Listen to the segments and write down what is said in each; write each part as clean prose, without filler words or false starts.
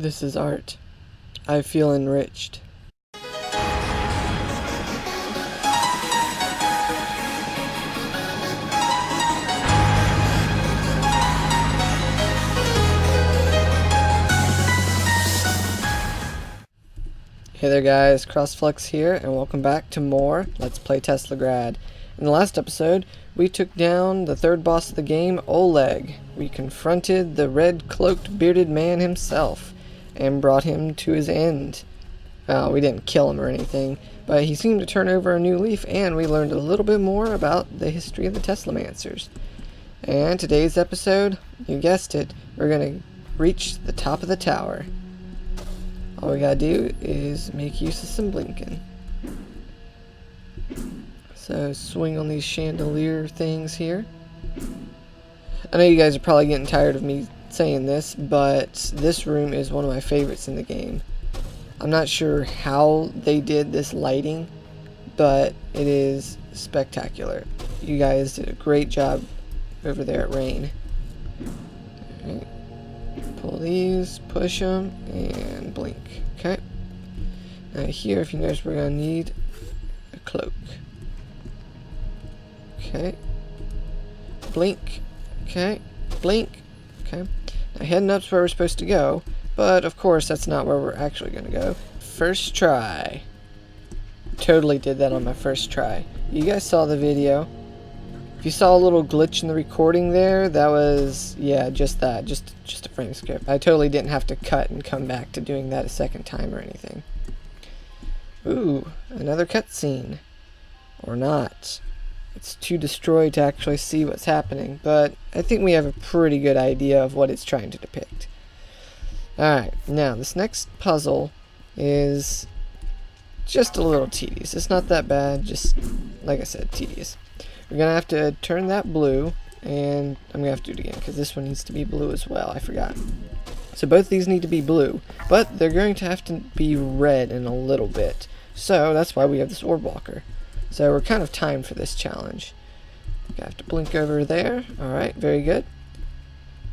This is art. I feel enriched. Hey there guys, CrossFlux here, and welcome back to more Let's Play Teslagrad. In the last episode, we took down the third boss of the game, Oleg. We confronted the red-cloaked bearded man himself, and brought him to his end. We didn't kill him or anything, but he seemed to turn over a new leaf, and we learned a little bit more about the history of the Teslamancers. And today's episode, you guessed it, we're going to reach the top of the tower. All we gotta do is make use of some blinking. So swing on these chandelier things here. I know you guys are probably getting tired of me saying this, but this room is one of my favorites in the game. I'm not sure how they did this lighting, but it is spectacular. You guys did a great job over there at Rain. Alright. Pull these, push them, and blink. Okay. Now here, if you notice, we're going to need a cloak. Okay. Blink. Okay. Blink. Okay. Now heading up's where we're supposed to go, but of course that's not where we're actually going to go. First try. Totally did that on my first try. You guys saw the video. If you saw a little glitch in the recording there, that was, yeah, just that. Just a frame skip. I totally didn't have to cut and come back to doing that a second time or anything. Ooh, another cutscene. Or not. It's too destroyed to actually see what's happening, but I think we have a pretty good idea of what it's trying to depict. Alright, now this next puzzle is just a little tedious. It's not that bad, just, like I said, tedious. We're going to have to turn that blue, and I'm going to have to do it again, because this one needs to be blue as well, I forgot. So both these need to be blue, but they're going to have to be red in a little bit. So that's why we have this orb walker. So we're kind of timed for this challenge. I have to blink over there. Alright, very good.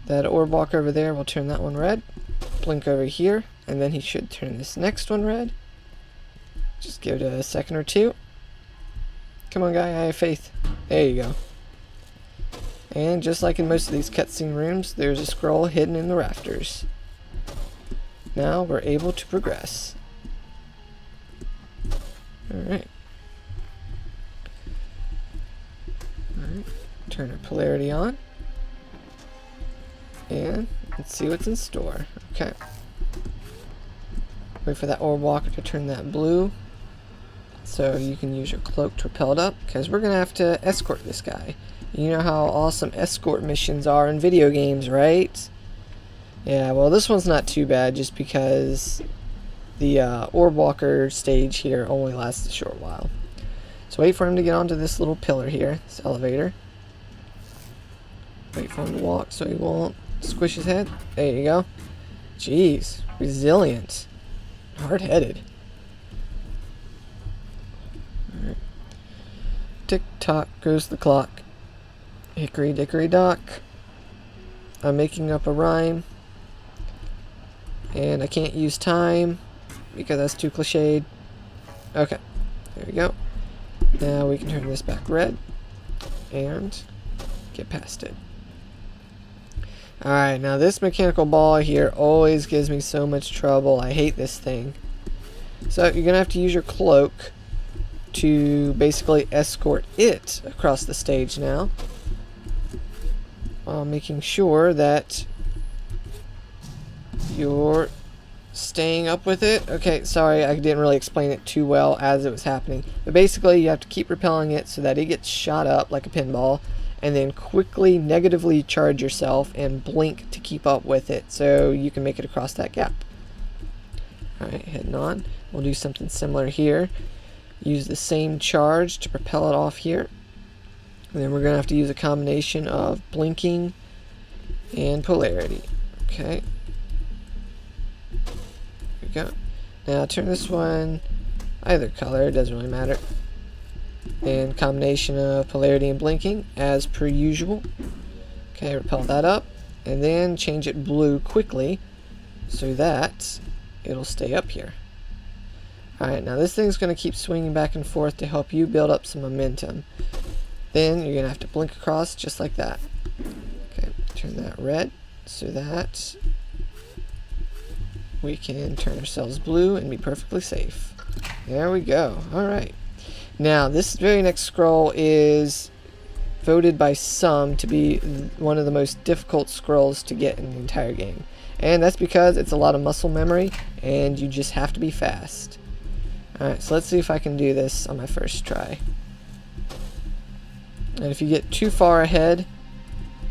That orb walker over there will turn that one red. Blink over here, and then he should turn this next one red. Just give it a second or two. Come on, guy, I have faith. There you go. And just like in most of these cutscene rooms, there's a scroll hidden in the rafters. Now we're able to progress. Alright. Alright. Turn our polarity on. And let's see what's in store. Okay. Wait for that orb walker to turn that blue. So you can use your cloak to repel it up, because we're going to have to escort this guy. You know how awesome escort missions are in video games, right? Yeah, well this one's not too bad, just because the orb walker stage here only lasts a short while. So wait for him to get onto this little pillar here, this elevator. Wait for him to walk so he won't squish his head. There you go. Jeez, resilient. Hard-headed. Tick-tock goes the clock. Hickory dickory dock. I'm making up a rhyme. And I can't use time because that's too cliched. Okay, there we go. Now we can turn this back red and get past it. Alright, now this mechanical ball here always gives me so much trouble. I hate this thing. So you're going to have to use your cloak to basically escort it across the stage now, while making sure that you're staying up with it. Okay, sorry, I didn't really explain it too well as it was happening, but basically you have to keep repelling it so that it gets shot up like a pinball, and then quickly negatively charge yourself and blink to keep up with it so you can make it across that gap. Alright, heading on. We'll do something similar here. Use the same charge to propel it off here. And then we're going to have to use a combination of blinking and polarity. Okay. There we go. Now turn this one either color, it doesn't really matter. And combination of polarity and blinking as per usual. Okay, repel that up. And then change it blue quickly so that it'll stay up here. Alright, now this thing's going to keep swinging back and forth to help you build up some momentum. Then you're going to have to blink across just like that. Okay, turn that red so that we can turn ourselves blue and be perfectly safe. There we go. Alright. Now, this very next scroll is voted by some to be one of the most difficult scrolls to get in the entire game. And that's because it's a lot of muscle memory and you just have to be fast. Alright, so let's see if I can do this on my first try. And if you get too far ahead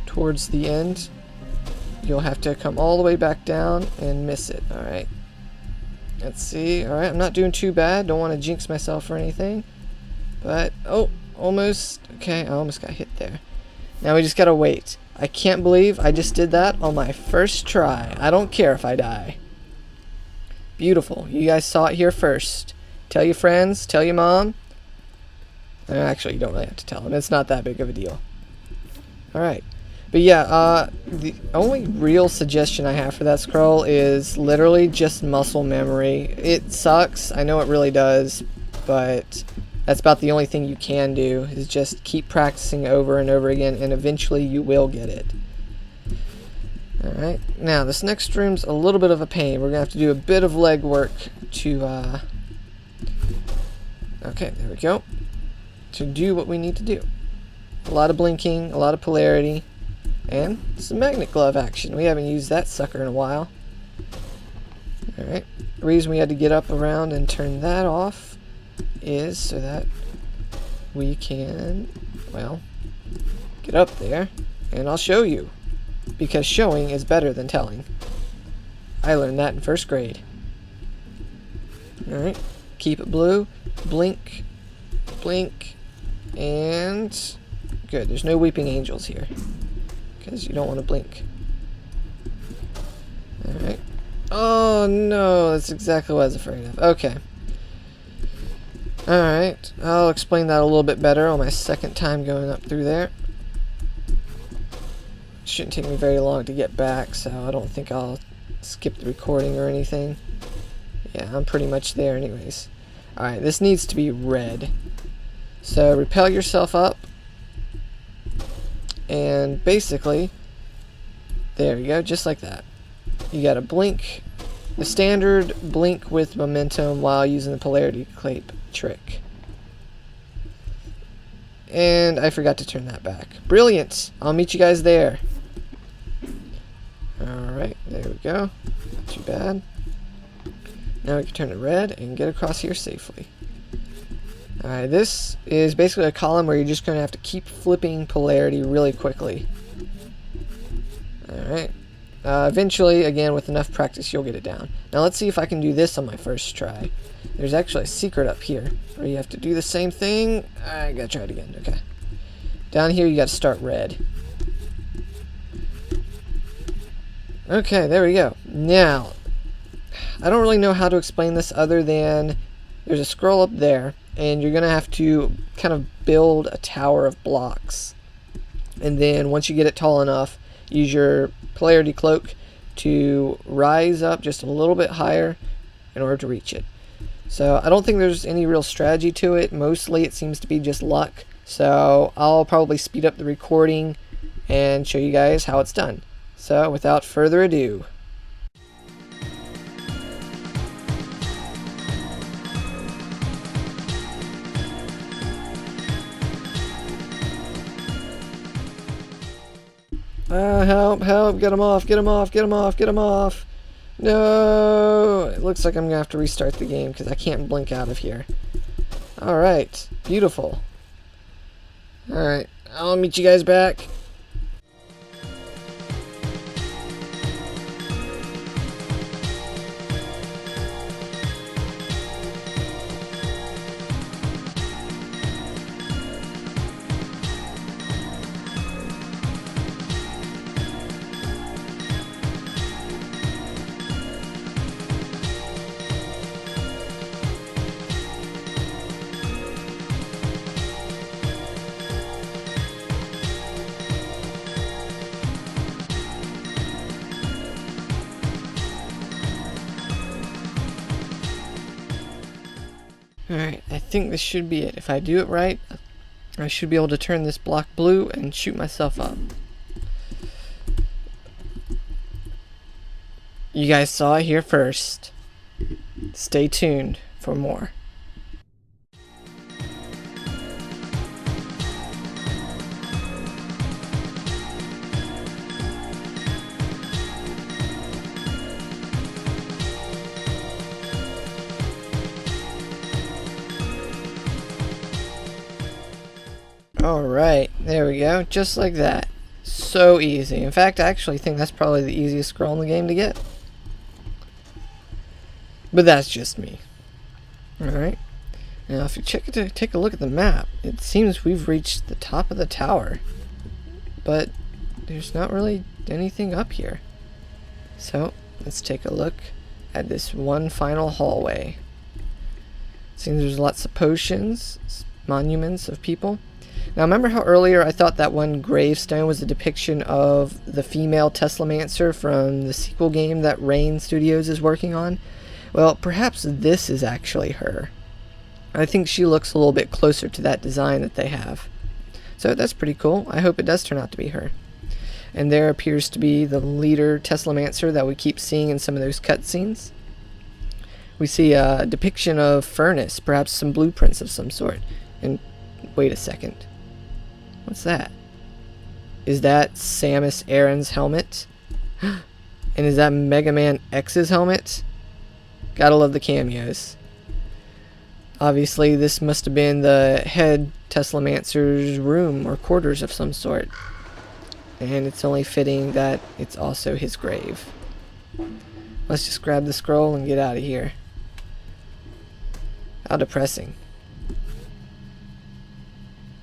towards the end, you'll have to come all the way back down and miss it. Alright. Let's see. Alright, I'm not doing too bad. Don't want to jinx myself or anything. But, oh, almost. Okay, I almost got hit there. Now we just gotta wait. I can't believe I just did that on my first try. I don't care if I die. Beautiful. You guys saw it here first. Tell your friends, tell your mom. Actually, you don't really have to tell them. It's not that big of a deal. Alright. But yeah, the only real suggestion I have for that scroll is literally just muscle memory. It sucks. I know it really does. But that's about the only thing you can do, is just keep practicing over and over again, and eventually you will get it. Alright. Now, this next room's a little bit of a pain. We're going to have to do a bit of leg work to, okay, there we go. To do what we need to do. A lot of blinking, a lot of polarity, and some magnet glove action. We haven't used that sucker in a while. Alright. The reason we had to get up around and turn that off is so that we can, well, get up there, and I'll show you. Because showing is better than telling. I learned that in first grade. Alright. Keep it blue. Blink. Blink. And good. There's no weeping angels here, because you don't want to blink. Alright. Oh no, that's exactly what I was afraid of. Okay. Alright. I'll explain that a little bit better on my second time going up through there. It shouldn't take me very long to get back, so I don't think I'll skip the recording or anything. Yeah, I'm pretty much there anyways. Alright, this needs to be red. So repel yourself up, and basically, there you go, just like that. You gotta blink, the standard blink with momentum while using the polarity clape trick. And I forgot to turn that back. Brilliant! I'll meet you guys there. Alright, there we go. Not too bad. Now we can turn it red and get across here safely. Alright, this is basically a column where you're just going to have to keep flipping polarity really quickly. Alright. Eventually, again, with enough practice, you'll get it down. Now let's see if I can do this on my first try. There's actually a secret up here where you have to do the same thing. I gotta try it again. Okay. Down here, you gotta start red. Okay, there we go. Now, I don't really know how to explain this other than there's a scroll up there, and you're going to have to kind of build a tower of blocks. And then once you get it tall enough, use your polarity cloak to rise up just a little bit higher in order to reach it. So I don't think there's any real strategy to it. Mostly it seems to be just luck. So I'll probably speed up the recording and show you guys how it's done. So without further ado. Help, help, get him off, get him off, get him off, get him off. No, it looks like I'm going to have to restart the game because I can't blink out of here. Alright, beautiful. Alright, I'll meet you guys back. Alright, I think this should be it. If I do it right, I should be able to turn this block blue and shoot myself up. You guys saw it here first. Stay tuned for more. Alright, there we go, just like that. So easy. In fact, I actually think that's probably the easiest scroll in the game to get. But that's just me. Alright, now if you take a look at the map, it seems we've reached the top of the tower. But there's not really anything up here. So, let's take a look at this one final hallway. Seems there's lots of potions, monuments of people. Now remember how earlier I thought that one gravestone was a depiction of the female Teslamancer from the sequel game that Rain Studios is working on? Well, perhaps this is actually her. I think she looks a little bit closer to that design that they have. So that's pretty cool. I hope it does turn out to be her. And there appears to be the leader Teslamancer that we keep seeing in some of those cutscenes. We see a depiction of furnace, perhaps some blueprints of some sort. And wait a second. What's that? Is that Samus Aran's helmet? And is that Mega Man X's helmet? Gotta love the cameos. Obviously, this must have been the head Teslamancer's room or quarters of some sort. And it's only fitting that it's also his grave. Let's just grab the scroll and get out of here. How depressing.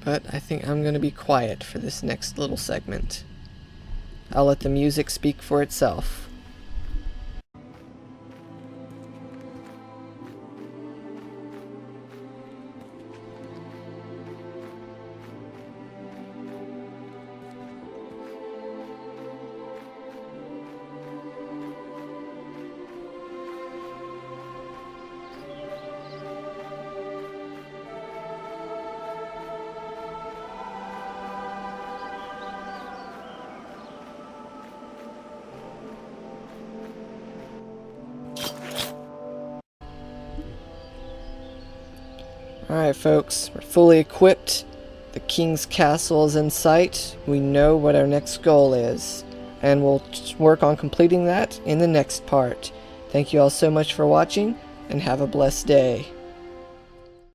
But I think I'm going to be quiet for this next little segment. I'll let the music speak for itself. Alright folks, we're fully equipped. The King's Castle is in sight. We know what our next goal is. And we'll work on completing that in the next part. Thank you all so much for watching, and have a blessed day.